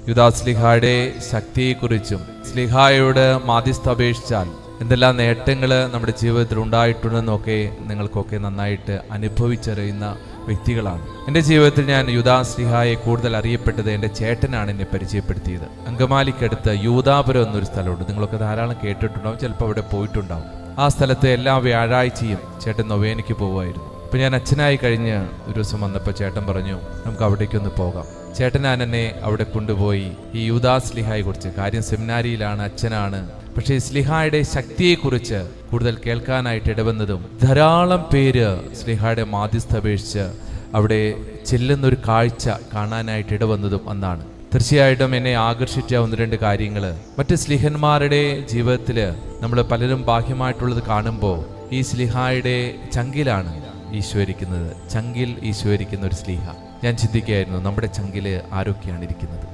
യൂദാസ് സ്ലീഹായുടെ ശക്തിയെക്കുറിച്ചും സ്ലീഹായോട് മാധ്യസ്ഥ അപേക്ഷിച്ചാൽ എന്തെല്ലാം നേട്ടങ്ങൾ നമ്മുടെ ജീവിതത്തിൽ ഉണ്ടായിട്ടുണ്ടെന്നൊക്കെ നിങ്ങൾക്കൊക്കെ നന്നായിട്ട് അനുഭവിച്ചറിയുന്ന വ്യക്തികളാണ്. എൻ്റെ ജീവിതത്തിൽ ഞാൻ യൂദാസ് സ്ലീഹായെ കൂടുതൽ അറിയപ്പെട്ടത് എൻ്റെ ചേട്ടനാണ് എന്നെ പരിചയപ്പെടുത്തിയത്. അങ്കമാലിക്കടുത്ത് യൂദാപുരം എന്നൊരു സ്ഥലമുണ്ട്. നിങ്ങളൊക്കെ ധാരാളം കേട്ടിട്ടുണ്ടാവും, ചിലപ്പോൾ അവിടെ പോയിട്ടുണ്ടാവും. ആ സ്ഥലത്ത് എല്ലാ വ്യാഴാഴ്ചയും ചേട്ടൻ നൊവേനയ്ക്ക് പോകുമായിരുന്നു. അപ്പം ഞാൻ അച്ഛനായി കഴിഞ്ഞ് ഒരു ദിവസം വന്നപ്പോൾ ചേട്ടൻ പറഞ്ഞു, നമുക്ക് അവിടേക്കൊന്ന് പോകാം. ചേട്ടനാൻ എന്നെ അവിടെ കൊണ്ടുപോയി ഈ യൂദാസ് സ്ലീഹായെ കുറിച്ച്, കാര്യം സെമിനാരിയിലാണ്, അച്ഛനാണ്, പക്ഷേ സ്ലീഹായുടെ ശക്തിയെക്കുറിച്ച് കൂടുതൽ കേൾക്കാനായിട്ട് ഇടവന്നതും ധാരാളം പേര് സ്ലീഹായുടെ മാധ്യസ്ഥ അപേക്ഷിച്ച് അവിടെ ചെല്ലുന്നൊരു കാഴ്ച കാണാനായിട്ട് ഇടവന്നതും അന്നാണ്. തീർച്ചയായിട്ടും എന്നെ ആകർഷിച്ച ഒന്ന് രണ്ട് കാര്യങ്ങൾ, മറ്റ് സ്ലീഹന്മാരുടെ ജീവിതത്തിൽ നമ്മൾ പലരും ബാഹ്യമായിട്ടുള്ളത് കാണുമ്പോൾ ഈ സ്ലീഹായുടെ ചങ്കിലാണ് ഈശോ ഇരിക്കുന്നത്. ചങ്കിൽ ഈശോ ഇരിക്കുന്ന ഒരു സ്ലീഹ. ഞാൻ ചിന്തിക്കുകയായിരുന്നു, നമ്മുടെ ചങ്കിൽ ആരൊക്കെയാണ് ഇരിക്കുന്നത്?